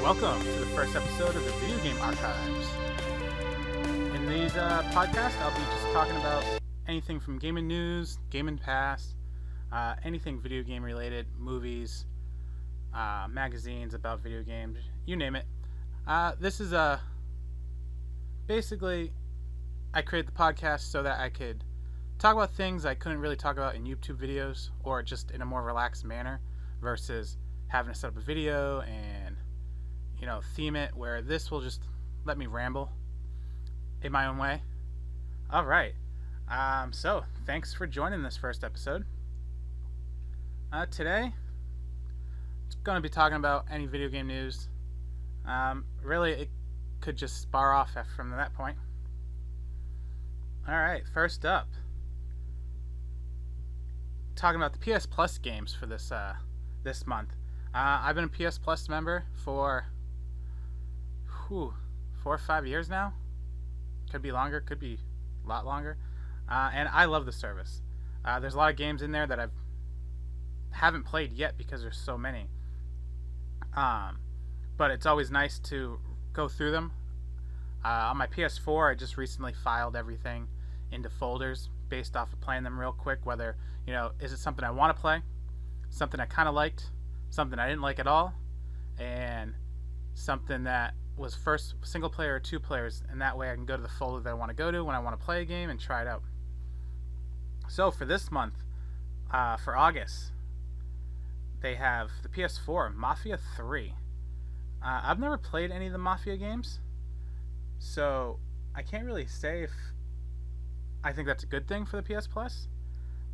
Welcome to the first episode of the Video Game Archives. In these podcasts, I'll be just talking about anything from gaming news, gaming past, anything video game related, movies, magazines about video games, you name it. This is basically, I created the podcast so that I could talk about things I couldn't really talk about in YouTube videos, or just in a more relaxed manner, versus having to set up a video and theme it, where this will just let me ramble in my own way. Alright, so thanks for joining this first episode. Today, it's going to be talking about any video game news. Really, it could just spar off from that point. Alright, first up, talking about the PS Plus games for this month. I've been a PS Plus member for 4 or 5 years now. Could be longer, could be a lot longer. And I love the service. There's a lot of games in there that I haven't played yet because there's so many. But it's always nice to go through them. On my PS4, I just recently filed everything into folders based off of playing them real quick. Whether, is it something I want to play, something I kind of liked, something I didn't like at all, and something that was first single player or two players, and that way I can go to the folder that I want to go to when I want to play a game and try it out. So for this month, for August, they have the PS4 Mafia 3. I've never played any of the Mafia games, so I can't really say if I think that's a good thing for the PS Plus.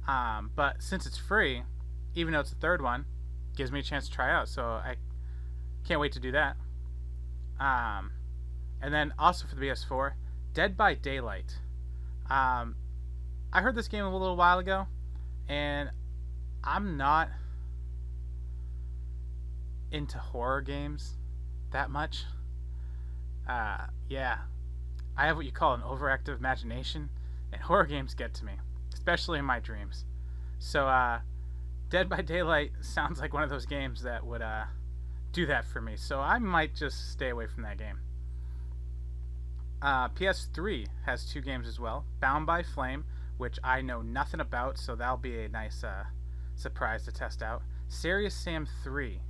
But since it's free, even though it's the third one, gives me a chance to try out, so I can't wait to do that. And then also for the PS4, Dead by Daylight. I heard this game a little while ago, and I'm not into horror games that much. Yeah, I have what you call an overactive imagination, and horror games get to me, especially in my dreams. So, Dead by Daylight sounds like one of those games that would do that for me, so I might just stay away from that game. PS3 has two games as well. Bound by Flame, which I know nothing about, so that'll be a nice surprise to test out. Serious Sam 3.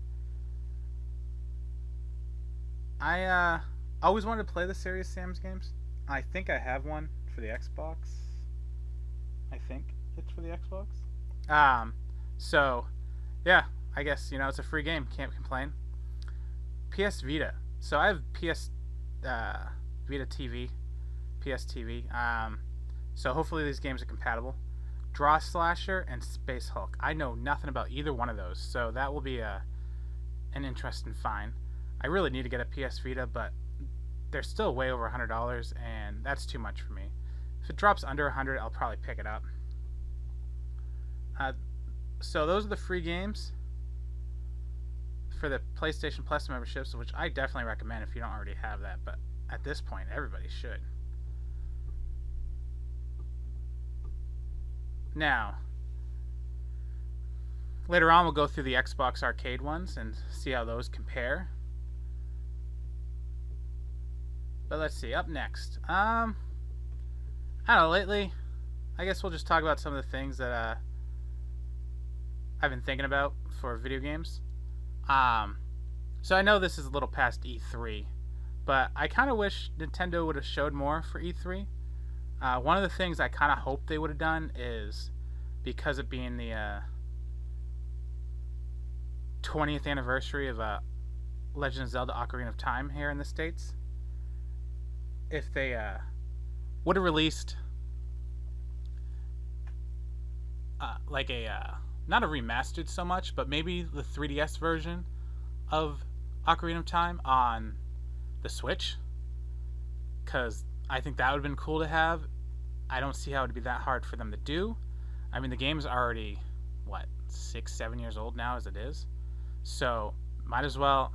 I always wanted to play the Serious Sam's games. I think I have one for the Xbox. I think it's for the Xbox. So, yeah, I guess, it's a free game. Can't complain. PS Vita. So I have PS Vita TV, PS TV. So hopefully these games are compatible. Draw Slasher and Space Hulk. I know nothing about either one of those, so that will be an interesting find. I really need to get a PS Vita, but they're still way over $100, and that's too much for me. If it drops under $100, I'll probably pick it up. So those are the free games for the PlayStation Plus memberships, which I definitely recommend if you don't already have that, but at this point, everybody should. Now, later on, we'll go through the Xbox Arcade ones and see how those compare. But let's see, up next. I don't know, lately, I guess we'll just talk about some of the things that I've been thinking about for video games. So I know this is a little past E3, but I kind of wish Nintendo would have showed more for E3. One of the things I kind of hope they would have done is, because it being the 20th anniversary of Legend of Zelda Ocarina of Time here in the States, if they would have released like a not a remastered so much, but maybe the 3DS version of Ocarina of Time on the Switch, because I think that would have been cool to have. I don't see how it would be that hard for them to do. I mean, the game's already, 6-7 years old now as it is, so might as well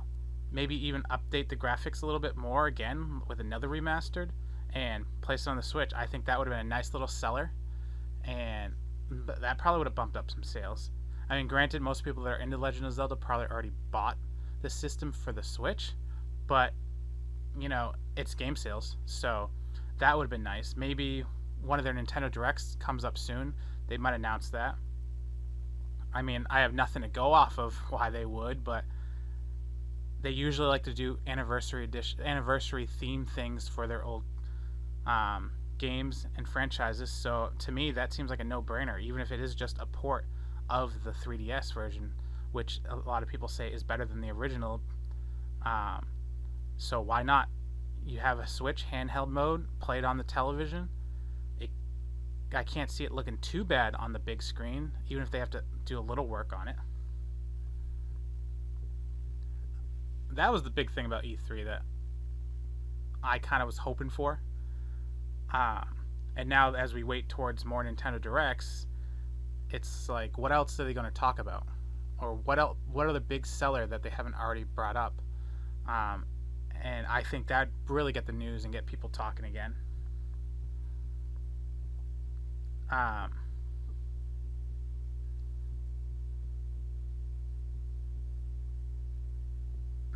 maybe even update the graphics a little bit more again with another remastered and place it on the Switch. I think that would have been a nice little seller, and that probably would have bumped up some sales. I mean, granted, most people that are into Legend of Zelda probably already bought the system for the Switch, but it's game sales, so that would have been nice. Maybe one of their Nintendo Directs comes up soon. They might announce that. I mean, I have nothing to go off of why they would, but they usually like to do anniversary theme things for their old games and franchises. So to me, that seems like a no-brainer, even if it is just a port of the 3DS version, which a lot of people say is better than the original. So why not? You have a Switch handheld mode, play it on the television. I can't see it looking too bad on the big screen, even if they have to do a little work on it. That was the big thing about E3 that I kind of was hoping for. And now, as we wait towards more Nintendo Directs, it's like, what else are they going to talk about? Or what else? What are the big seller that they haven't already brought up? And I think that'd really get the news and get people talking again.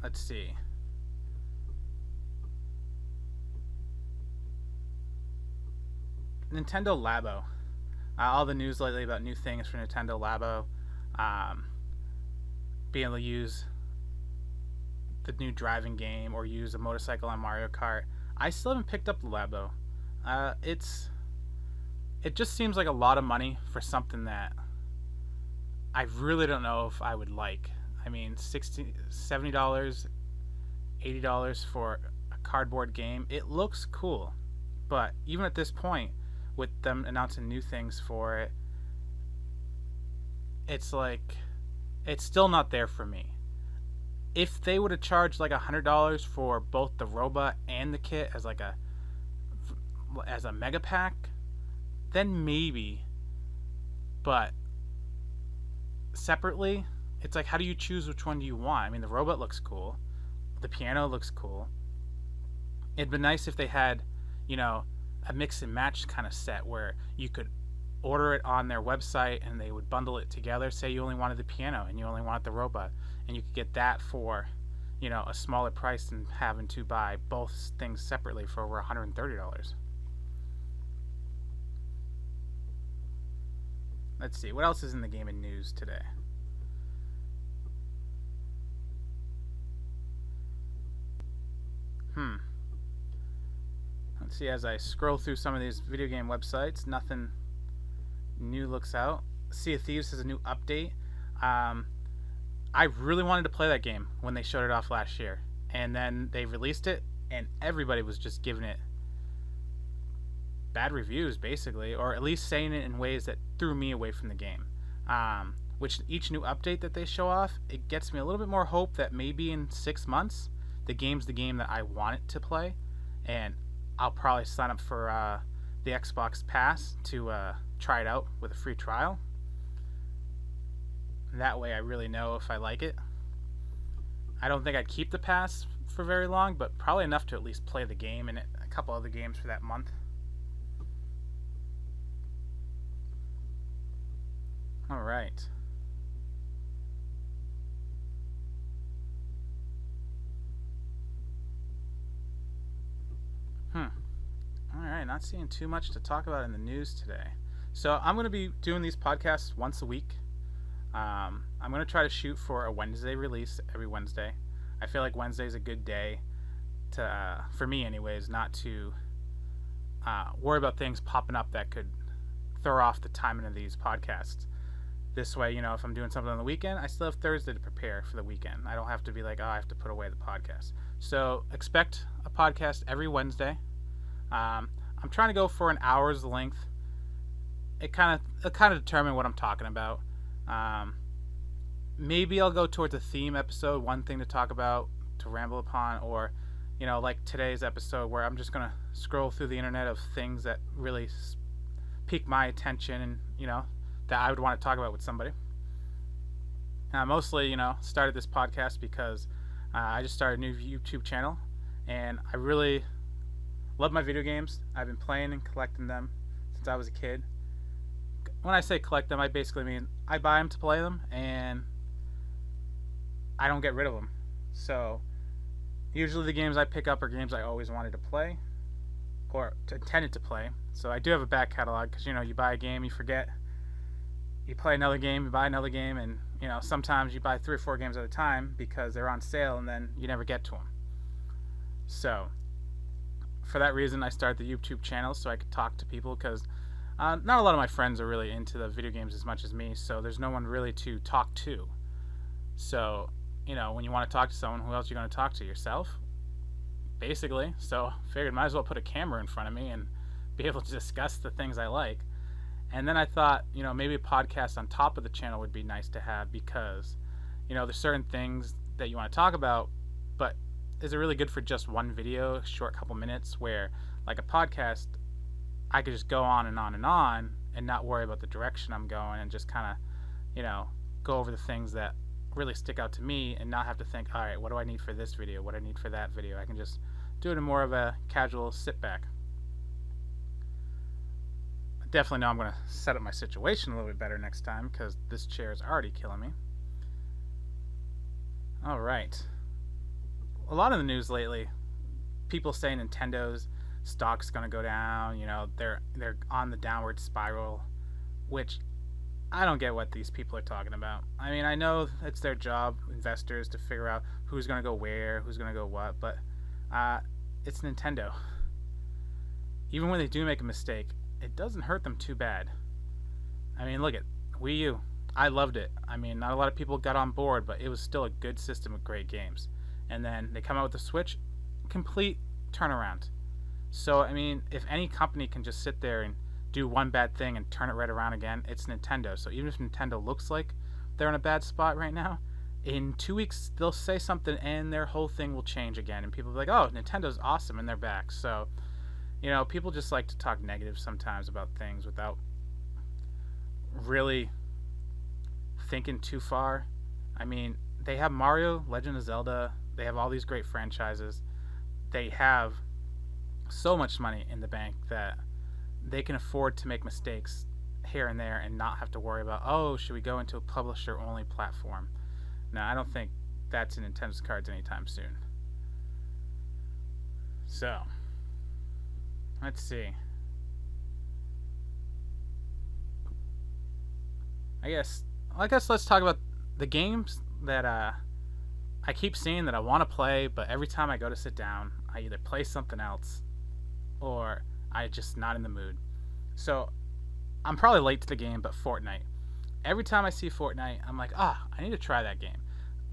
Let's see. Nintendo Labo. All the news lately about new things for Nintendo Labo. Being able to use the new driving game or use a motorcycle on Mario Kart. I still haven't picked up the Labo. It just seems like a lot of money for something that I really don't know if I would like. I mean, $60, $70, $80 for a cardboard game. It looks cool, but even at this point, with them announcing new things for it, it's like, it's still not there for me. If they would have charged like $100 for both the robot and the kit as a mega pack, then maybe. But separately, it's like, how do you choose which one do you want? I mean, the robot looks cool, the piano looks cool. It'd be nice if they had, a mix and match kind of set where you could order it on their website and they would bundle it together. Say you only wanted the piano and you only wanted the robot, and you could get that for, a smaller price than having to buy both things separately for over $130. Let's see, what else is in the gaming news today? Let's see, as I scroll through some of these video game websites, nothing new looks out. Sea of Thieves has a new update. I really wanted to play that game when they showed it off last year, and then they released it, and everybody was just giving it bad reviews, basically, or at least saying it in ways that threw me away from the game. Which each new update that they show off, it gets me a little bit more hope that maybe in 6 months, the game's the game that I want it to play, and I'll probably sign up for the Xbox Pass to try it out with a free trial. That way I really know if I like it. I don't think I'd keep the pass for very long, but probably enough to at least play the game and a couple other games for that month. Alright. Alright, not seeing too much to talk about in the news today. So I'm going to be doing these podcasts once a week. I'm going to try to shoot for a Wednesday release every Wednesday. I feel like Wednesday is a good day to, for me anyways, not to worry about things popping up that could throw off the timing of these podcasts. This way, if I'm doing something on the weekend, I still have Thursday to prepare for the weekend. I don't have to be like, I have to put away the podcast. So expect a podcast every Wednesday. I'm trying to go for an hour's length. It'll kind of determine what I'm talking about. Maybe I'll go towards a theme episode, one thing to talk about, to ramble upon, or, like today's episode where I'm just going to scroll through the internet of things that really pique my attention and, that I would want to talk about with somebody. Mostly, started this podcast because I just started a new YouTube channel, and I really love my video games. I've been playing and collecting them since I was a kid. When I say collect them, I basically mean I buy them to play them, and I don't get rid of them. So Usually the games I pick up are games I always wanted to play or intended to play. So I do have a back catalog because you buy a game, you forget, you play another game, you buy another game, and sometimes you buy 3 or 4 games at a time because they're on sale and then you never get to them. So for that reason, I started the YouTube channel so I could talk to people because not a lot of my friends are really into the video games as much as me, so there's no one really to talk to. So, when you want to talk to someone, who else are you going to talk to? Yourself? Basically. So, figured might as well put a camera in front of me and be able to discuss the things I like. And then I thought, maybe a podcast on top of the channel would be nice to have because, there's certain things that you want to talk about, but is it really good for just one video, a short couple minutes, where, like a podcast, I could just go on and on and on and not worry about the direction I'm going and just kind of, go over the things that really stick out to me and not have to think, all right, what do I need for this video? What do I need for that video? I can just do it in more of a casual sit back. I definitely know I'm going to set up my situation a little bit better next time because this chair is already killing me. All right. A lot of the news lately, people say Nintendo's stock's going to go down, they're on the downward spiral, which I don't get what these people are talking about. I mean, I know it's their job, investors, to figure out who's going to go where, who's going to go what, but it's Nintendo. Even when they do make a mistake, it doesn't hurt them too bad. I mean, look at Wii U. I loved it. I mean, not a lot of people got on board, but it was still a good system with great games. And then they come out with the Switch, complete turnaround. So, I mean, if any company can just sit there and do one bad thing and turn it right around again, it's Nintendo. So even if Nintendo looks like they're in a bad spot right now, in 2 weeks they'll say something and their whole thing will change again. And people will be like, oh, Nintendo's awesome, and they're back. So, people just like to talk negative sometimes about things without really thinking too far. I mean, they have Mario, Legend of Zelda, they have all these great franchises. They have so much money in the bank that they can afford to make mistakes here and there and not have to worry about, oh, should we go into a publisher only platform? No, I don't think that's in Nintendo's cards anytime soon. So, let's see. I guess let's talk about the games that I keep seeing that I want to play, but every time I go to sit down, I either play something else or I'm just not in the mood. So I'm probably late to the game, but Fortnite. Every time I see Fortnite, I'm like, I need to try that game.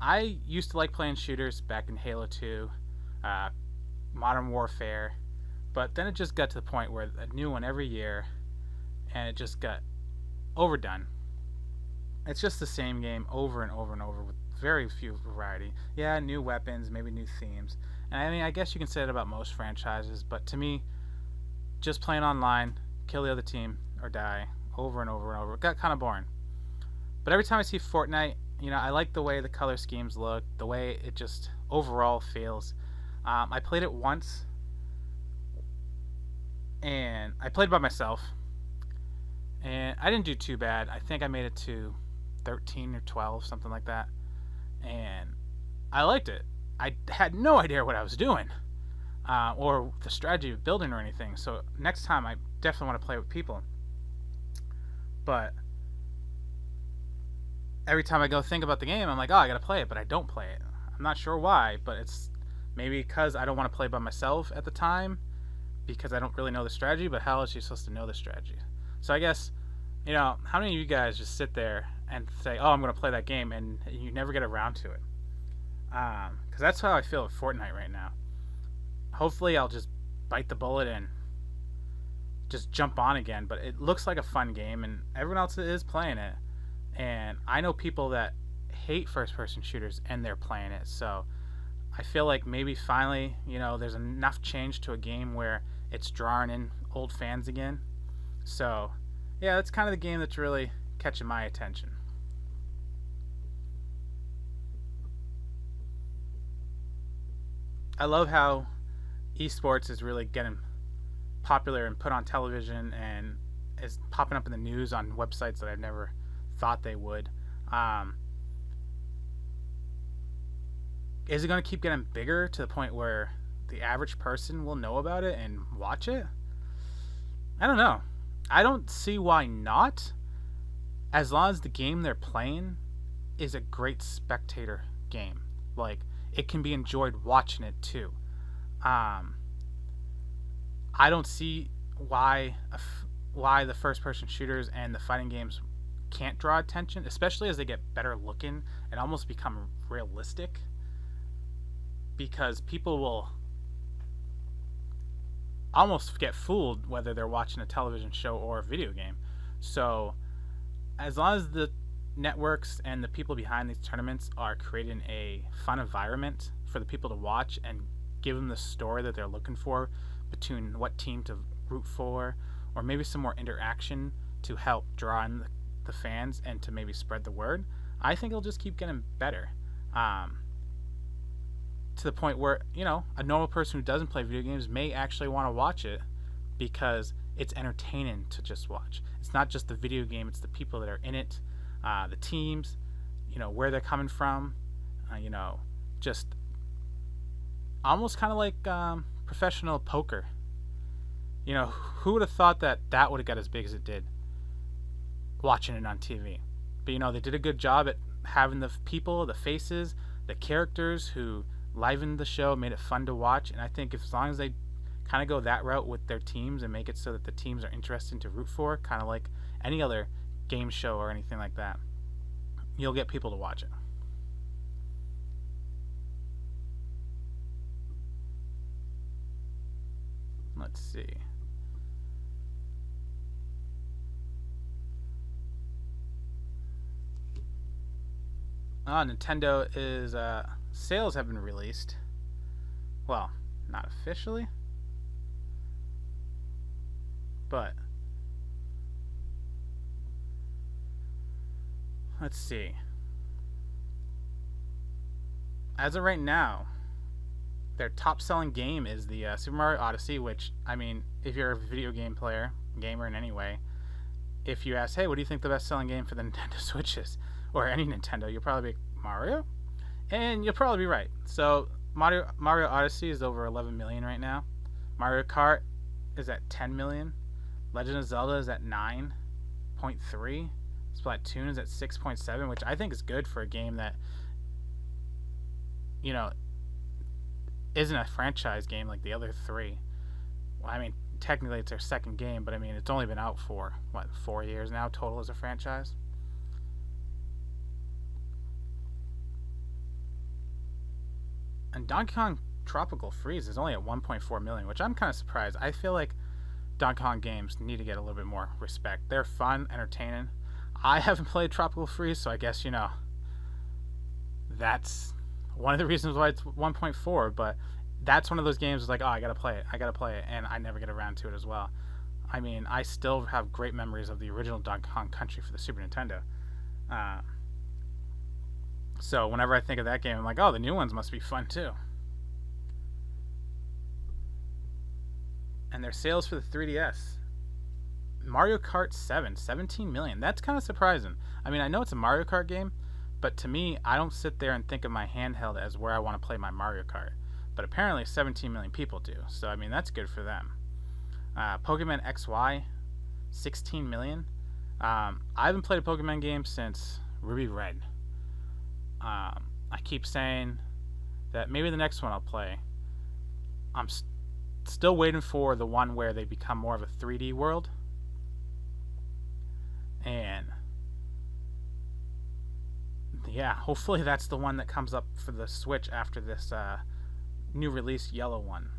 I used to like playing shooters back in Halo 2, Modern Warfare, but then it just got to the point where a new one every year, and it just got overdone. It's just the same game over and over and over with very few variety. Yeah, new weapons, maybe new themes. And I mean, I guess you can say that about most franchises, but to me, just playing online, kill the other team, or die, over and over and over, it got kind of boring. But every time I see Fortnite, I like the way the color schemes look, the way it just overall feels. I played it once, and I played by myself, and I didn't do too bad. I think I made it to 13 or 12, something like that, and I liked it. I had no idea what I was doing, or the strategy of building or anything, so next time I definitely want to play with people. But every time I go think about the game, I'm like, I gotta play it, but I don't play it. I'm not sure why, but it's maybe because I don't want to play by myself at the time, because I don't really know the strategy, but how else are you supposed to know the strategy? So I guess, how many of you guys just sit there and say, I'm going to play that game, and you never get around to it? Because that's how I feel with Fortnite right now. Hopefully I'll just bite the bullet and just jump on again, but it looks like a fun game, and everyone else is playing it. And I know people that hate first-person shooters, and they're playing it, so I feel like maybe finally, there's enough change to a game where it's drawing in old fans again. So, yeah, that's kind of the game that's really catching my attention. I love how esports is really getting popular and put on television and is popping up in the news on websites that I've never thought they would. Is it going to keep getting bigger to the point where the average person will know about it and watch it? I don't know. I don't see why not, as long as the game they're playing is a great spectator game. Like, it can be enjoyed watching it too. Um, I don't see why the first person shooters and the fighting games can't draw attention, especially as they get better looking and almost become realistic, because people will almost get fooled whether they're watching a television show or a video game. So, as long as the networks and the people behind these tournaments are creating a fun environment for the people to watch and give them the story that they're looking for between what team to root for, or maybe some more interaction to help draw in the fans and to maybe spread the word, I think it'll just keep getting better. To the point where, a normal person who doesn't play video games may actually want to watch it because it's entertaining to just watch. It's not just the video game, it's the people that are in it, the teams, where they're coming from, just almost kind of like professional poker. Who would have thought that would have got as big as it did watching it on TV? But, they did a good job at having the people, the faces, the characters who livened the show, made it fun to watch. And I think as long as they kind of go that route with their teams and make it so that the teams are interesting to root for, kind of like any other game show or anything like that, you'll get people to watch it. Let's see. Nintendo is sales have been released. Well, not officially, but let's see. As of right now, their top-selling game is the Super Mario Odyssey, which, I mean, if you're a video game gamer in any way, if you ask, hey, what do you think the best-selling game for the Nintendo Switch is, or any Nintendo, you'll probably be Mario, and you'll probably be right. So Mario Odyssey is over 11 million right now. Mario Kart is at 10 million. Legend of Zelda is at 9.3. Splatoon is at 6.7, which I think is good for a game that, isn't a franchise game like the other three. Well, I mean, technically it's their second game, but I mean, it's only been out for, 4 years now total as a franchise. And Donkey Kong Tropical Freeze is only at 1.4 million, which I'm kind of surprised. I feel like Donkey Kong games need to get a little bit more respect. They're fun, entertaining. I haven't played Tropical Freeze, so I guess, that's one of the reasons why it's 1.4, but that's one of those games that's like, oh, I gotta play it, and I never get around to it as well. I mean, I still have great memories of the original Donkey Kong Country for the Super Nintendo. So whenever I think of that game, I'm like, oh, the new ones must be fun too. And their sales for the 3DS, Mario Kart 7, 17 million. That's kind of surprising. I mean, I know it's a Mario Kart game, but to me, I don't sit there and think of my handheld as where I want to play my Mario Kart. But apparently 17 million people do. So, I mean, that's good for them. Pokemon XY, 16 million. I haven't played a Pokemon game since Ruby Red. I keep saying that maybe the next one I'll play. I'm still waiting for the one where they become more of a 3D world. And yeah, hopefully that's the one that comes up for the Switch after this new release yellow one,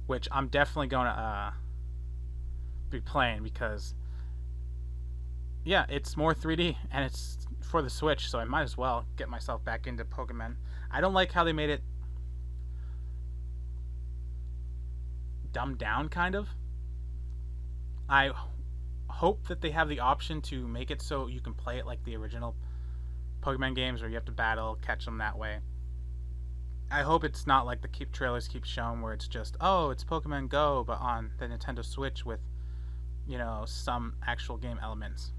which I'm definitely going to be playing because, yeah, it's more 3D and it's for the Switch, so I might as well get myself back into Pokemon. I don't like how they made it dumbed down, kind of. I hope that they have the option to make it so you can play it like the original Pokemon games where you have to battle, catch them that way. I hope it's not like the trailers keep showing where it's just, oh, it's Pokemon Go, but on the Nintendo Switch with, some actual game elements.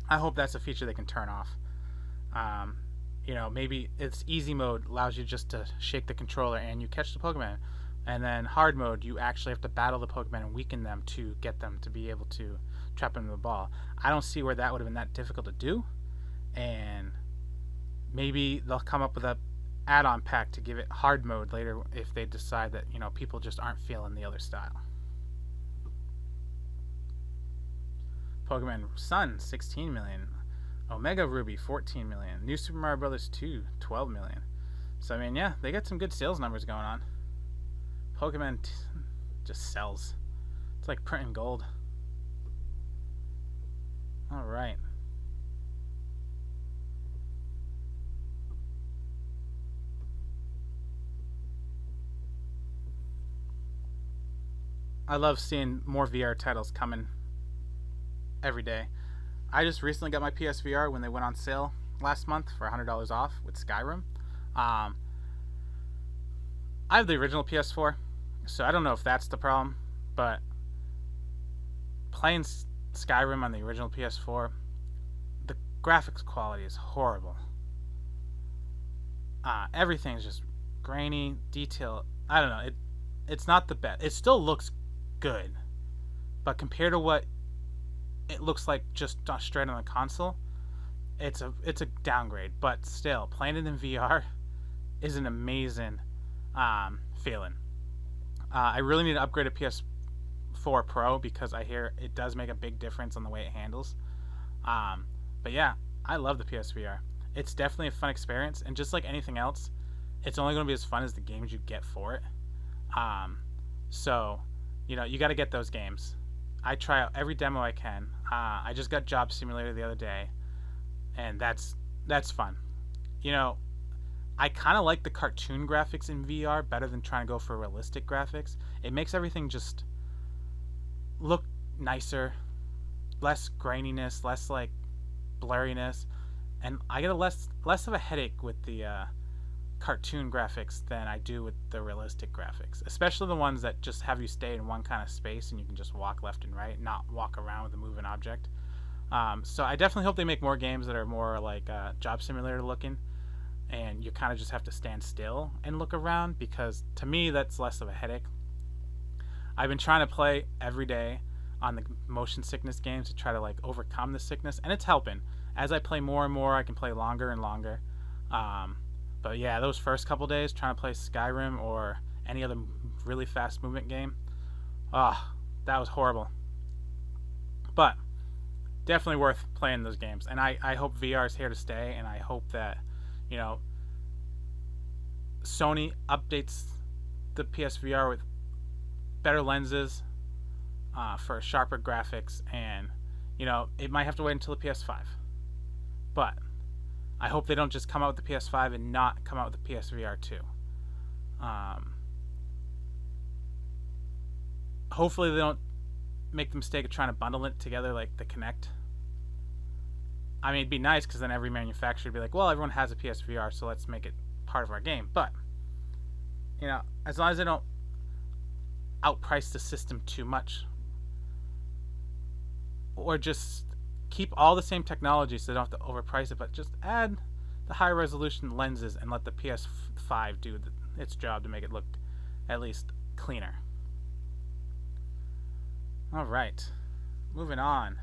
I hope that's a feature they can turn off. maybe it's easy mode allows you just to shake the controller and you catch the Pokemon. And then hard mode, you actually have to battle the Pokemon and weaken them to get them to be able to trap them in the ball. I don't see where that would have been that difficult to do. And maybe they'll come up with a add-on pack to give it hard mode later if they decide that, people just aren't feeling the other style. Pokemon Sun, 16 million. Omega Ruby, 14 million. New Super Mario Bros. 2, 12 million. So, I mean, yeah, they got some good sales numbers going on. Pokemon just sells. It's like printing gold. Alright. I love seeing more VR titles coming every day. I just recently got my PSVR when they went on sale last month for $100 off with Skyrim. I have the original PS4, so I don't know if that's the problem, but playing Skyrim on the original PS4, the graphics quality is horrible. Everything's just grainy, detail. I don't know. It's not the best. It still looks good, but compared to what it looks like just straight on the console, it's a downgrade. But still, playing it in VR is an amazing feeling. I really need to upgrade a PS4 Pro because I hear it does make a big difference on the way it handles. But yeah, I love the PSVR. It's definitely a fun experience, and just like anything else, it's only going to be as fun as the games you get for it. So, you got to get those games. I try out every demo I can. I just got Job Simulator the other day, and that's fun. I kind of like the cartoon graphics in VR better than trying to go for realistic graphics. It makes everything just look nicer, less graininess, less like blurriness, and I get less of a headache with the cartoon graphics than I do with the realistic graphics, especially the ones that just have you stay in one kind of space and you can just walk left and right, not walk around with a moving object. So I definitely hope they make more games that are more like Job Simulator looking, and you kind of just have to stand still and look around, because to me that's less of a headache. I've been trying to play every day on the motion sickness games to try to like overcome the sickness, and it's helping. As I play more and more, I can play longer and longer. But yeah, those first couple days trying to play Skyrim or any other really fast movement game, that was horrible. But definitely worth playing those games, and I hope VR is here to stay, and I hope that Sony updates the PSVR with better lenses for sharper graphics, and it might have to wait until the PS5, but I hope they don't just come out with the PS5 and not come out with the PSVR 2. Hopefully they don't make the mistake of trying to bundle it together like the Kinect. I mean, it'd be nice because then every manufacturer would be like, well, everyone has a PSVR, so let's make it part of our game. But, as long as they don't outprice the system too much, or just keep all the same technology so they don't have to overprice it, but just add the high resolution lenses and let the PS5 do its job to make it look at least cleaner. Alright, moving on.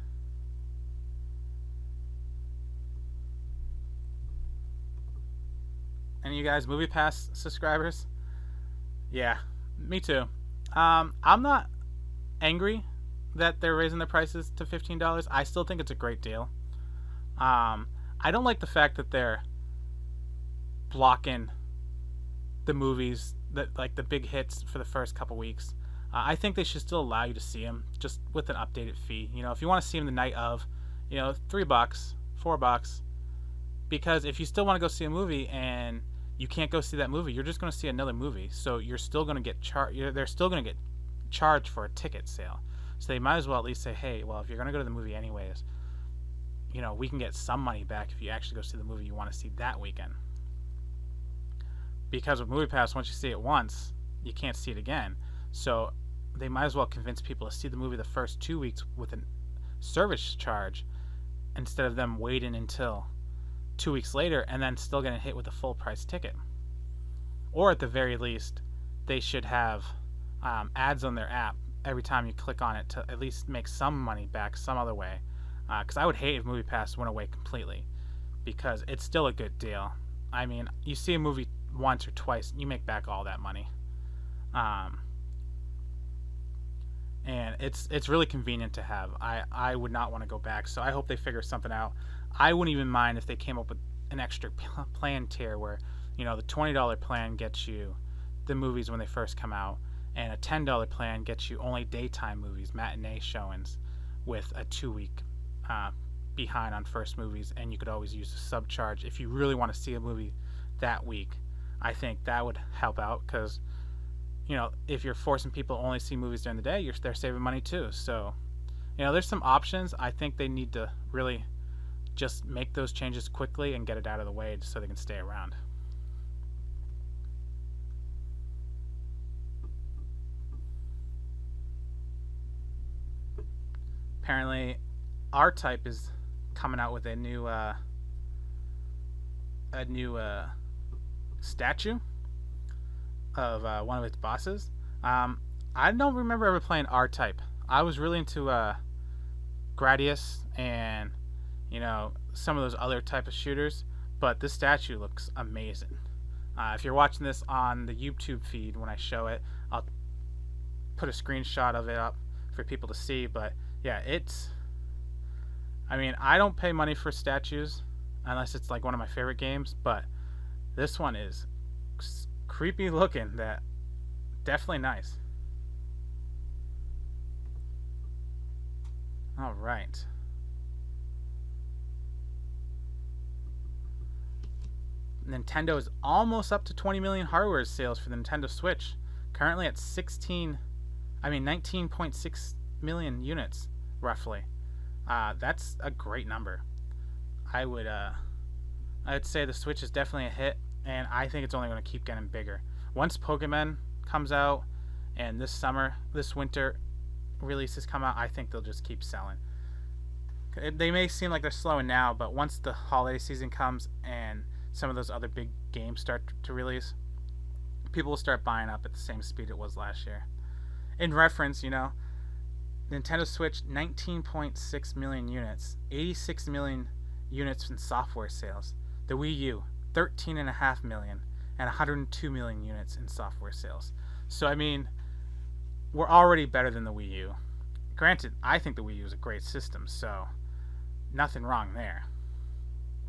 Any of you guys Movie Pass subscribers? Yeah, me too. I'm not angry that they're raising the prices to $15. I still think it's a great deal. I don't like the fact that they're blocking the movies that like the big hits for the first couple weeks. I think they should still allow you to see them just with an updated fee. If you want to see them the night of, $3, $4, because if you still want to go see a movie and you can't go see that movie, you're just going to see another movie. So you're still going to get they're still going to get charged for a ticket sale. So they might as well at least say, hey, well, if you're going to go to the movie anyways, we can get some money back if you actually go see the movie you want to see that weekend. Because with Movie Pass, once you see it once, you can't see it again. So they might as well convince people to see the movie the first 2 weeks with a service charge instead of them waiting until 2 weeks later and then still getting hit with a full price ticket. Or at the very least, they should have ads on their app every time you click on it to at least make some money back some other way. Because I would hate if MoviePass went away completely, because it's still a good deal. I mean, you see a movie once or twice, you make back all that money. And it's really convenient to have. I would not want to go back, so I hope they figure something out. I wouldn't even mind if they came up with an extra plan tier where, the $20 plan gets you the movies when they first come out, and a $10 plan gets you only daytime movies, matinee showings, with a 2-week behind on first movies, and you could always use a subcharge if you really want to see a movie that week. I think that would help out, because if you're forcing people to only see movies during the day, they're saving money too. So there's some options. I think they need to really just make those changes quickly and get it out of the way so they can stay around. Apparently R-Type is coming out with a new statue of one of its bosses. I don't remember ever playing R-Type. I was really into Gradius and some of those other type of shooters, but this statue looks amazing. If you're watching this on the YouTube feed, when I show it, I'll put a screenshot of it up for people to see. But yeah, I don't pay money for statues unless it's like one of my favorite games, but this one is creepy looking. That definitely nice. All right. Nintendo is almost up to 20 million hardware sales for the Nintendo Switch. Currently at 19.6 million units, roughly. That's a great number. I'd say the Switch is definitely a hit, and I think it's only going to keep getting bigger. Once Pokemon comes out, and this winter releases come out, I think they'll just keep selling. They may seem like they're slowing now, but once the holiday season comes and some of those other big games start to release, people will start buying up at the same speed it was last year. In reference, Nintendo Switch, 19.6 million units, 86 million units in software sales. The Wii U, 13.5 million, and 102 million units in software sales. So, we're already better than the Wii U. Granted, I think the Wii U is a great system, so nothing wrong there.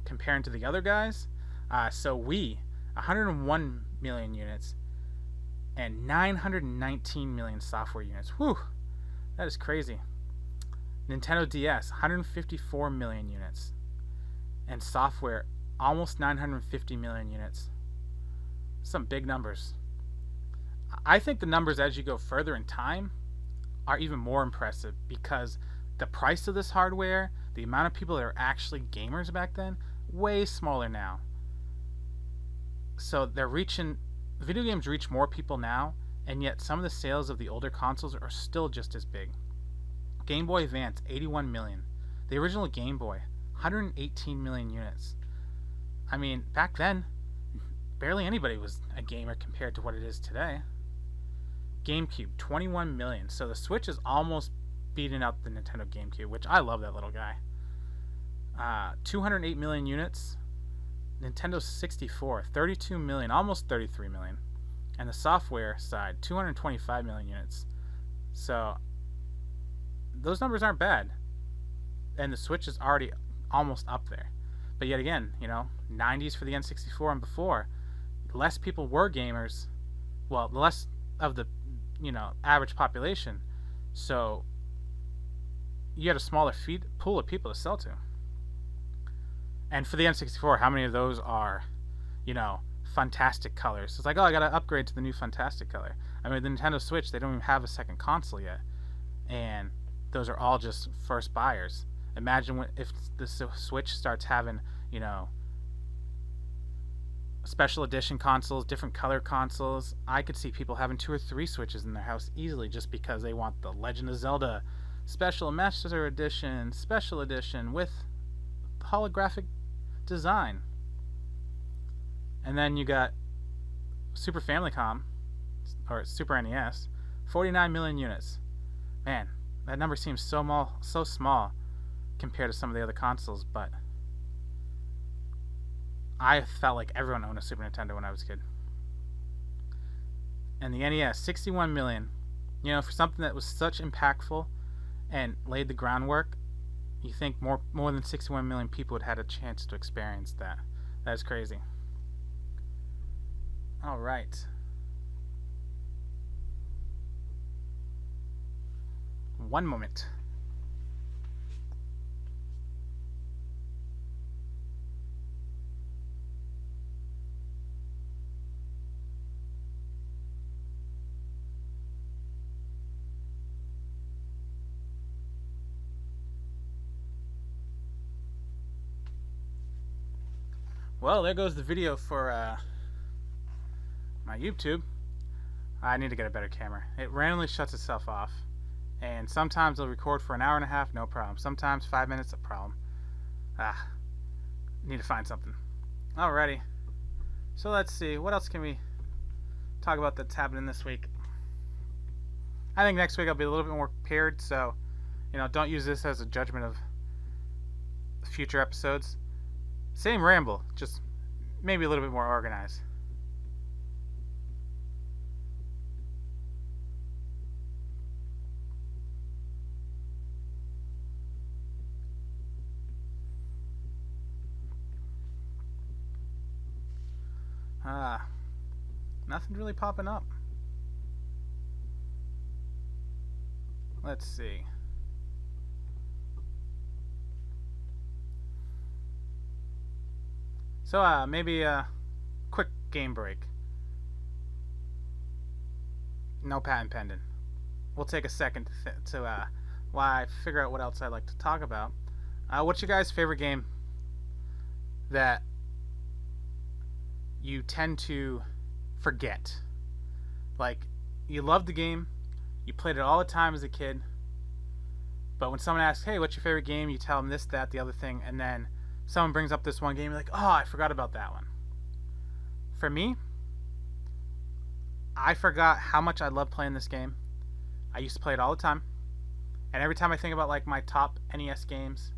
Comparing to the other guys, so Wii, 101 million units, and 919 million software units. Whew, that is crazy. Nintendo DS, 154 million units, and software, almost 950 million units. Some big numbers. I think the numbers as you go further in time are even more impressive, because the price of this hardware, the amount of people that are actually gamers back then, way smaller now. So video games reach more people now, and yet some of the sales of the older consoles are still just as big. Game Boy Advance, 81 million. The original Game Boy, 118 million units. Back then, barely anybody was a gamer compared to what it is today. GameCube, 21 million. So the Switch is almost beating out the Nintendo GameCube, which I love that little guy. 208 million units. Nintendo 64, 32 million, almost 33 million. And the software side, 225 million units. So those numbers aren't bad. And the Switch is already almost up there. But yet again, 90s for the N64 and before, less people were gamers. Well, less of the, average population. So you had a smaller pool of people to sell to. And for the N64, how many of those are, fantastic colors? It's like, I got to upgrade to the new fantastic color. The Nintendo Switch, they don't even have a second console yet. And those are all just first buyers. Imagine if the Switch starts having, special edition consoles, different color consoles. I could see people having 2 or 3 Switches in their house easily, just because they want the Legend of Zelda Special Master Edition, Special Edition with holographic design. And then you got Super Famicom, or Super NES, 49 million units. Man, that number seems so small compared to some of the other consoles, but I felt like everyone owned a Super Nintendo when I was a kid. And the NES, 61 million. You know, for something that was such impactful and laid the groundwork, you think more than 61 million people had had a chance to experience that. That's crazy. All right. One moment. Well, there goes the video for my YouTube. I need to get a better camera. It randomly shuts itself off. And sometimes it'll record for an hour and a half, no problem. Sometimes 5 minutes, a problem. Need to find something. Alrighty. So let's see. What else can we talk about that's happening this week? I think next week I'll be a little bit more prepared, so, you know, don't use this as a judgment of future episodes. Same ramble, just maybe a little bit more organized. Nothing's really popping up. Let's see. So maybe a quick game break. No patent pending. We'll take a second to while I figure out what else I'd like to talk about. What's your guys' favorite game that you tend to forget? Like, you loved the game, you played it all the time as a kid, but when someone asks, hey, what's your favorite game, you tell them this, that, the other thing, and then someone brings up this one game, you're like, oh, I forgot about that one. For me, I forgot how much I love playing this game. I used to play it all the time, and every time I think about like my top NES games,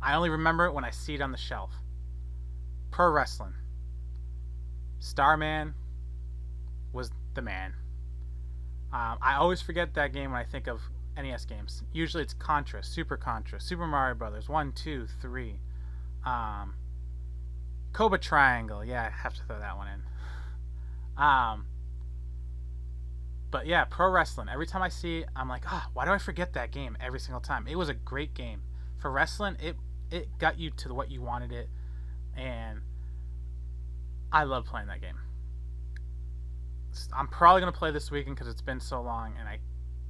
I only remember it when I see it on the shelf. Pro wrestling. Starman was the man. I always forget that game when I think of NES games. Usually it's Contra, Super Mario Brothers 1, 2, 3. Cobra Triangle. Yeah, I have to throw that one in. But yeah, pro wrestling. Every time I see it, I'm like, why do I forget that game every single time? It was a great game. For wrestling, it got you to what you wanted it, and I love playing that game. I'm probably going to play this weekend because it's been so long, and I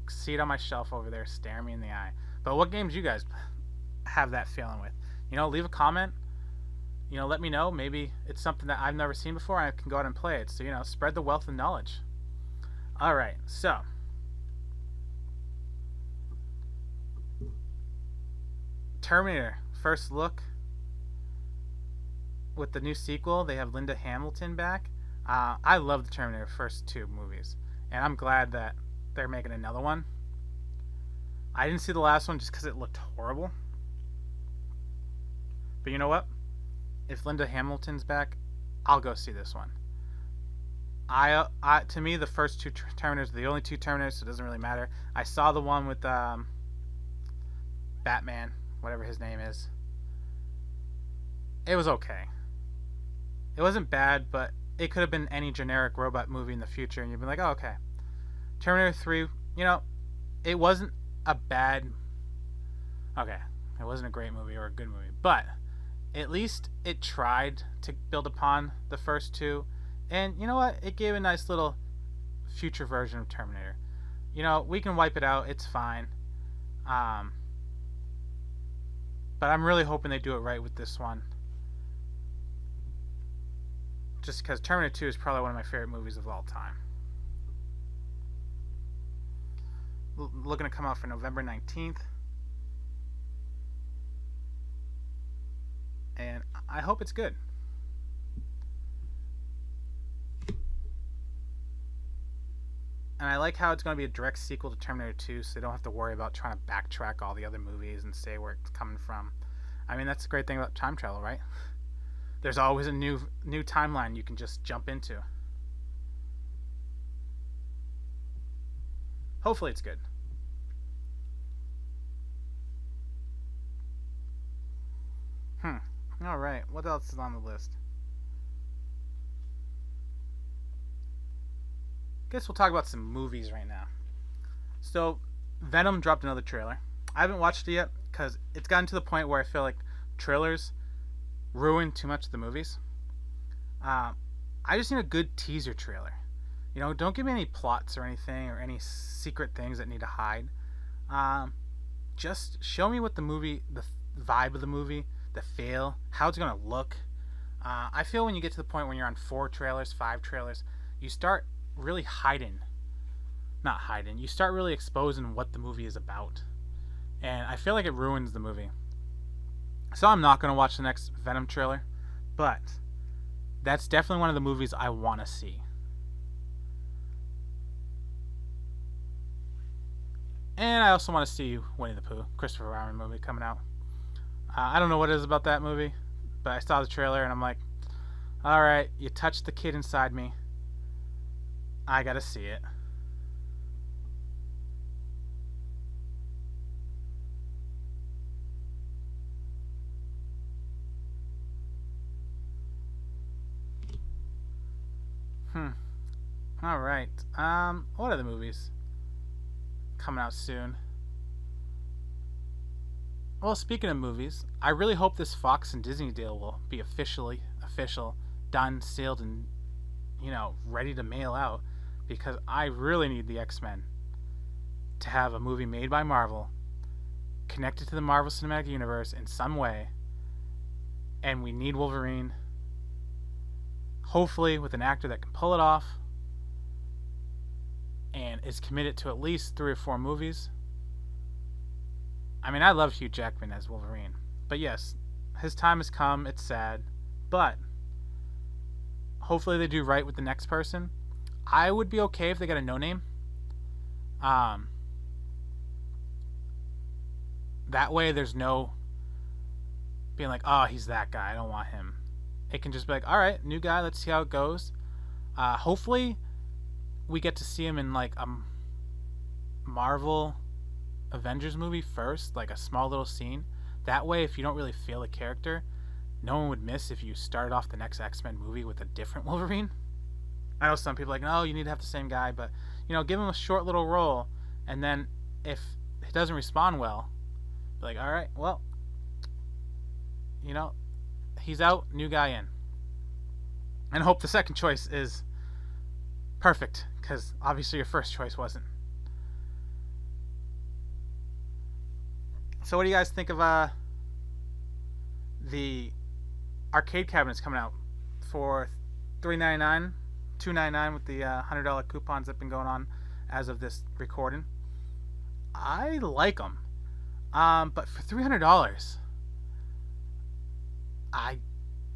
see it on my shelf over there staring me in the eye. But what games you guys have that feeling with? You know, leave a comment. You know, let me know. Maybe it's something that I've never seen before, and I can go out and play it. So, you know, spread the wealth of knowledge. Alright, so Terminator, first look with the new sequel. They have Linda Hamilton back. I love the Terminator first two movies, and I'm glad that they're making another one. I didn't see the last one just because it looked horrible. But you know what? If Linda Hamilton's back, I'll go see this one. To me, the first two Terminators are the only two Terminators, so it doesn't really matter. I saw the one with Batman, whatever his name is. It was okay. It wasn't bad, but it could have been any generic robot movie in the future, and you'd be like, oh, okay. Terminator 3, you know, it wasn't a bad... Okay, it wasn't a great movie or a good movie, but at least it tried to build upon the first two. And you know what? It gave a nice little future version of Terminator. You know, we can wipe it out. It's fine. But I'm really hoping they do it right with this one. Just because Terminator 2 is probably one of my favorite movies of all time. Looking to come out for November 19th. and I hope it's good. And I like how it's going to be a direct sequel to Terminator 2, so they don't have to worry about trying to backtrack all the other movies and say where it's coming from. I mean, that's the great thing about time travel, right? There's always a new timeline you can just jump into. Hopefully it's good. Alright, what else is on the list? Guess we'll talk about some movies right now. So, Venom dropped another trailer. I haven't watched it yet because it's gotten to the point where I feel like trailers ruin too much of the movies. I just need a good teaser trailer. You know, don't give me any plots or anything or any secret things that need to hide. Just show me what the movie, the vibe of the movie, the feel, how it's gonna look. I feel when you get to the point when you're on 4 trailers, 5 trailers, you start really not hiding. You start really exposing what the movie is about, and I feel like it ruins the movie. So I'm not gonna watch the next Venom trailer, but that's definitely one of the movies I want to see. And I also want to see Winnie the Pooh, Christopher Robin movie coming out. I don't know what it is about that movie, but I saw the trailer and I'm like, alright, you touched the kid inside me. I gotta see it. Alright. What are the movies coming out soon? Well, speaking of movies, I really hope this Fox and Disney deal will be official, done, sealed, and, ready to mail out, because I really need the X-Men to have a movie made by Marvel, connected to the Marvel Cinematic Universe in some way, and we need Wolverine, hopefully with an actor that can pull it off and is committed to at least 3 or 4 movies. I mean, I love Hugh Jackman as Wolverine, but yes, his time has come. It's sad, but hopefully they do right with the next person. I would be okay if they got a no-name. That way there's no being like, oh, he's that guy, I don't want him. It can just be like, alright, new guy, let's see how it goes. Hopefully we get to see him in like a Marvel Avengers movie first, like a small little scene. That way, if you don't really feel the character, no one would miss if you started off the next X-Men movie with a different Wolverine. I know some people are like, no, you need to have the same guy, but give him a short little role, and then if he doesn't respond well, be like, alright, well, he's out, new guy in. And hope the second choice is perfect, because obviously your first choice wasn't. So what do you guys think of the arcade cabinets coming out for $3.99, $2.99 with the $100 coupons that have been going on as of this recording? I like them, but for $300, I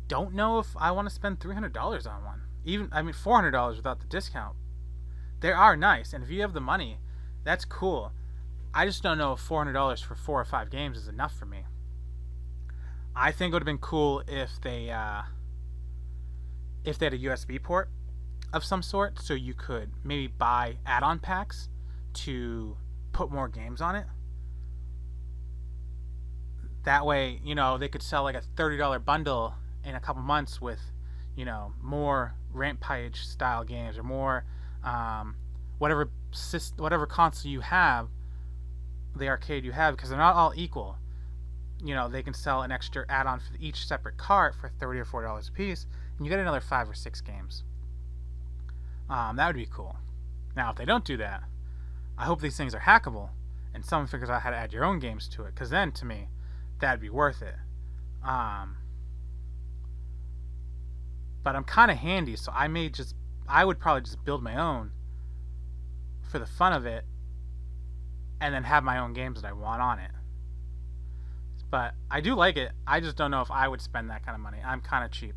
don't know if I want to spend $300 on one. $400 without the discount. They are nice, and if you have the money, that's cool. I just don't know if $400 for 4 or 5 games is enough for me. I think it would have been cool if they had a USB port of some sort, so you could maybe buy add-on packs to put more games on it. That way, they could sell like a $30 bundle in a couple months with, more Rampage style games or more whatever console you have, the arcade you have, because they're not all equal. They can sell an extra add-on for each separate cart for $30 or $40 a piece, and you get another 5 or 6 games. That would be cool. Now, if they don't do that, I hope these things are hackable, and someone figures out how to add your own games to it, because then, to me, that'd be worth it. But I'm kind of handy, so I would probably just build my own for the fun of it, and then have my own games that I want on it. But I do like it. I just don't know if I would spend that kind of money. I'm kind of cheap.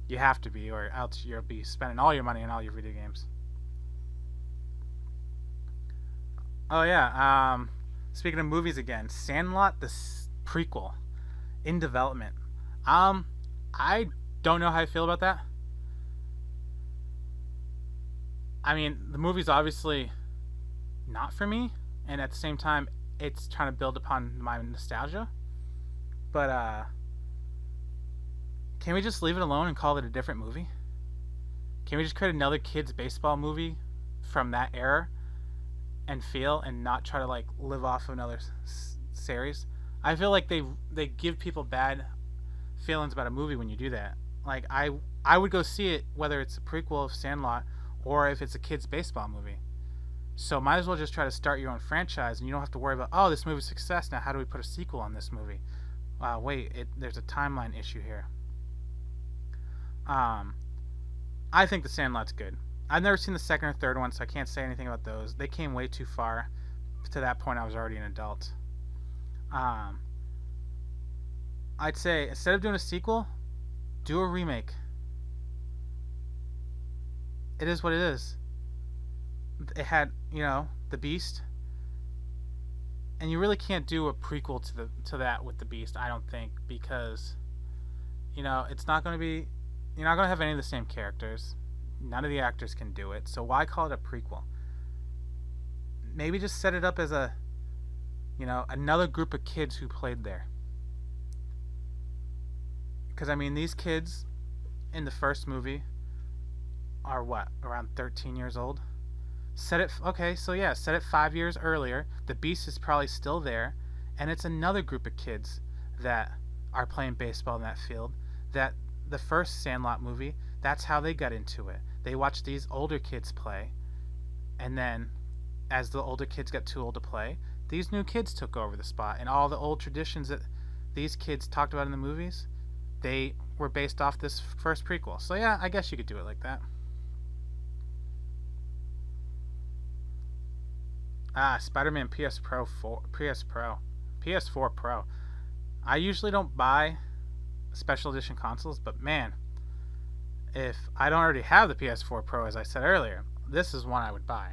You have to be, or else you'll be spending all your money on all your video games. Oh yeah. Speaking of movies again, Sandlot the prequel in development. Um, I don't know how I feel about that. I mean, the movie's obviously not for me, and at the same time, it's trying to build upon my nostalgia. But can we just leave it alone and call it a different movie? Can we just create another kids baseball movie from that era and feel, and not try to like live off of another series? I feel like they give people bad feelings about a movie when you do that. Like I would go see it whether it's a prequel of Sandlot or if it's a kids baseball movie. So might as well just try to start your own franchise, and you don't have to worry about, oh, this movie's a success, now how do we put a sequel on this movie? Wait, there's a timeline issue here. I think the Sandlot's good. I've never seen the second or third one, so I can't say anything about those. They came way too far. To that point, I was already an adult. I'd say instead of doing a sequel, do a remake. It is what it is. It had, the Beast, and you really can't do a prequel to that with the Beast, I don't think, because it's not going to be, you're not going to have any of the same characters. None of the actors can do it, so why call it a prequel? Maybe just set it up as another group of kids who played there. Because I mean, these kids in the first movie are what, around 13 years old? Set it 5 years earlier. The Beast is probably still there, and it's another group of kids that are playing baseball in that field. That the first Sandlot movie, that's how they got into it. They watched these older kids play, and then as the older kids got too old to play, these new kids took over the spot, and all the old traditions that these kids talked about in the movies, they were based off this first prequel. So yeah, I guess you could do it like that. Spider-Man PS4 Pro. I usually don't buy special edition consoles, but man, if I don't already have the PS4 Pro, as I said earlier, this is one I would buy.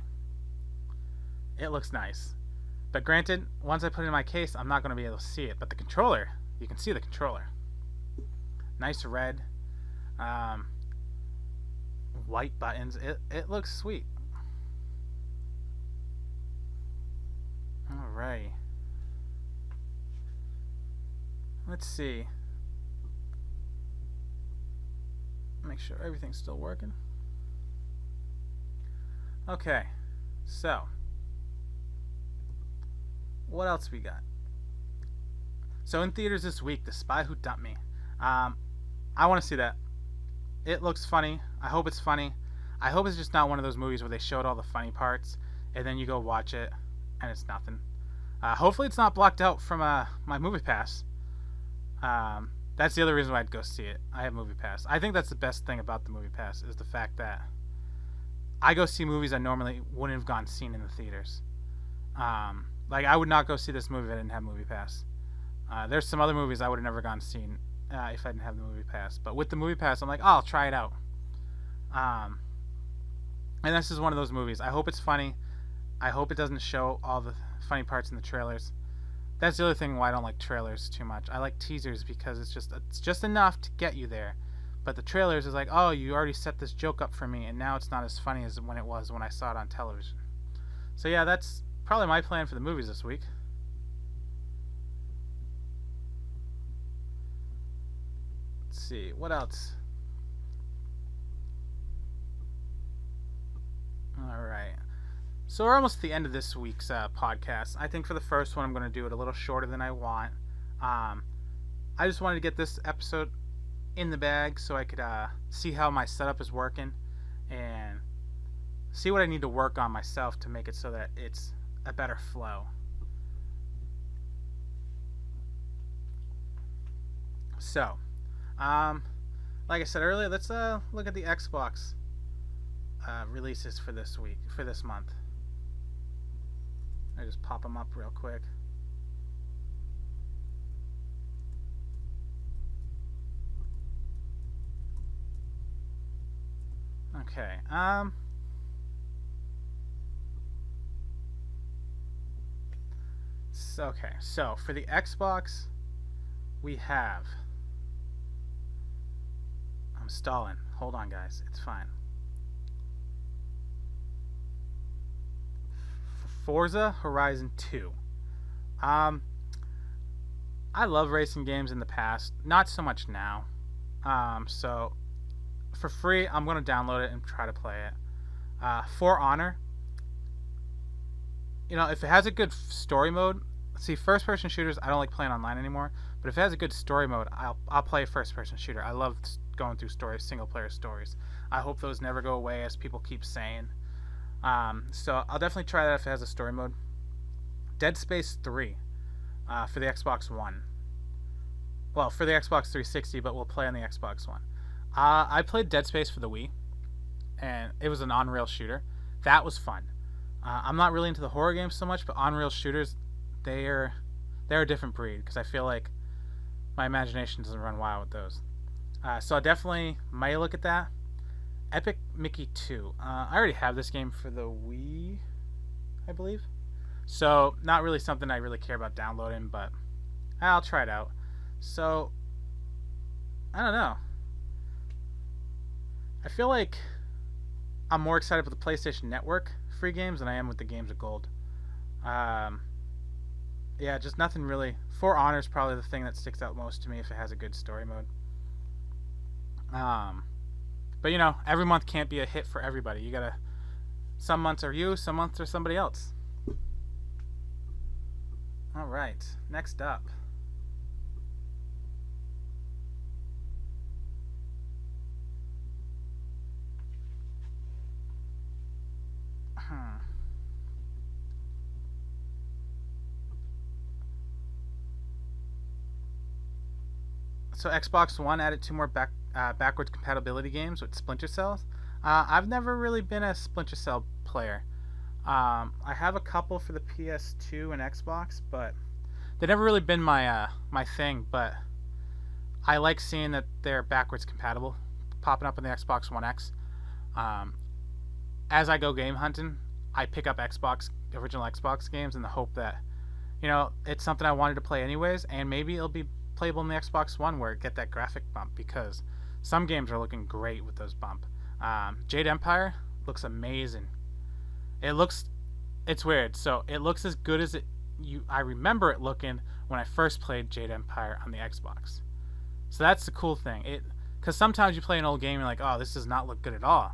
It looks nice. But granted, once I put it in my case, I'm not going to be able to see it. But the controller, you can see the controller. Nice red. White buttons. It looks sweet. Alright. Let's see. Make sure everything's still working. Okay. So, what else we got? So in theaters this week, The Spy Who Dumped Me. I want to see that. It looks funny. I hope it's funny. I hope it's just not one of those movies where they showed all the funny parts and then you go watch it and it's nothing. Hopefully it's not blocked out from my Movie Pass. That's the other reason why I'd go see it. I have Movie Pass. I think that's the best thing about the Movie Pass is the fact that I go see movies I normally wouldn't have gone seen in the theaters. Like I would not go see this movie if I didn't have Movie Pass. There's some other movies I would have never gone seen if I didn't have the Movie Pass. But with the Movie Pass, I'm like, oh, I'll try it out. And this is one of those movies. I hope it's funny. I hope it doesn't show all the funny parts in the trailers. That's the other thing why I don't like trailers too much. I like teasers because it's just enough to get you there. But the trailers is like, oh, you already set this joke up for me, and now it's not as funny as when it was when I saw it on television. So yeah, that's probably my plan for the movies this week. Let's see, what else? Alright. So we're almost at the end of this week's podcast. I think for the first one I'm going to do it a little shorter than I want. I just wanted to get this episode in the bag so I could see how my setup is working and see what I need to work on myself to make it so that it's a better flow. So, like I said earlier, let's look at the Xbox releases for this month. I just pop them up real quick. Okay. So for the Xbox, we have. I'm stalling. Hold on, guys. It's fine. Forza Horizon 2. Um, I love racing games in the past, not so much now. So for free, I'm gonna download it and try to play it. For Honor, if it has a good story mode. See, first-person shooters, I don't like playing online anymore. But if it has a good story mode, I'll play a first-person shooter. I love going through single-player stories. I hope those never go away, as people keep saying. So I'll definitely try that if it has a story mode. Dead Space 3 for the Xbox One. Well, for the Xbox 360, but we'll play on the Xbox One. I played Dead Space for the Wii, and it was an on-rail shooter. That was fun. I'm not really into the horror games so much, but on-rail shooters, they're a different breed, because I feel like my imagination doesn't run wild with those. So I definitely might look at that. Epic Mickey 2. I already have this game for the Wii, I believe. So not really something I really care about downloading, but I'll try it out. So I don't know. I feel like I'm more excited with the PlayStation Network free games than I am with the games of gold. Yeah, just nothing really. For Honor is probably the thing that sticks out most to me if it has a good story mode. But every month can't be a hit for everybody. You gotta. Some months are you, some months are somebody else. All right, next up. So Xbox One added 2 more backwards compatibility games with Splinter Cells. I've never really been a Splinter Cell player. I have a couple for the PS2 and Xbox, but they've never really been my thing. But I like seeing that they're backwards compatible, popping up on the Xbox One X. As I go game hunting, I pick up original Xbox games in the hope that it's something I wanted to play anyways, and maybe it'll be playable in the Xbox One where it get that graphic bump, because some games are looking great with those bump. Jade Empire looks amazing. It's weird. So it looks as good as I remember it looking when I first played Jade Empire on the Xbox. So that's the cool thing. Because sometimes you play an old game and you're like, oh, this does not look good at all.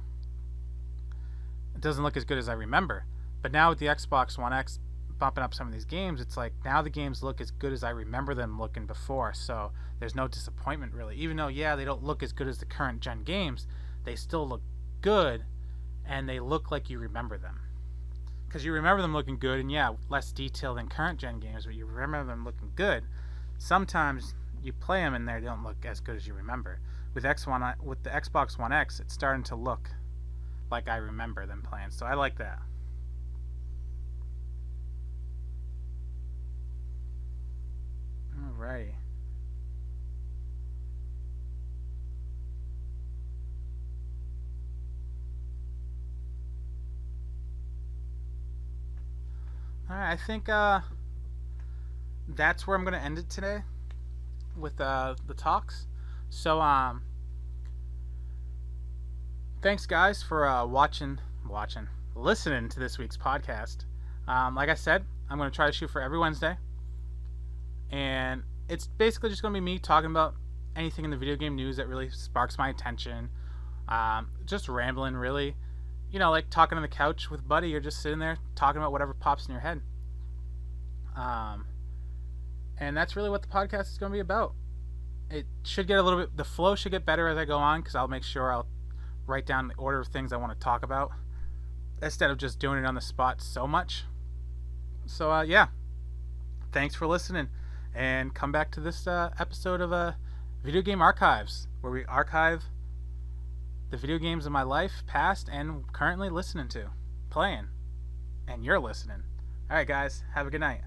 It doesn't look as good as I remember. But now with the Xbox One X bumping up some of these games, it's like now the games look as good as I remember them looking before. So there's no disappointment really. Even though, yeah, they don't look as good as the current gen games, they still look good, and they look like you remember them. Because you remember them looking good, and yeah, less detail than current gen games, but you remember them looking good. Sometimes you play them and they don't look as good as you remember. With the Xbox One X, it's starting to look like I remember them playing, so I like that. Alrighty. Alright, I think that's where I'm going to end it today with the talks. So thanks guys for listening to this week's podcast. Like I said, I'm going to try to shoot for every Wednesday, and it's basically just going to be me talking about anything in the video game news that really sparks my attention. Just rambling, really. Like talking on the couch with Buddy, you're just sitting there talking about whatever pops in your head. And that's really what the podcast is going to be about. It should get the flow should get better as I go on, because I'll make sure I'll write down the order of things I want to talk about, instead of just doing it on the spot so much. So, yeah. Thanks for listening, and come back to this episode of Video Game Archives, where we archive the video games of my life, past and currently listening to, playing, and you're listening. Alright guys, have a good night.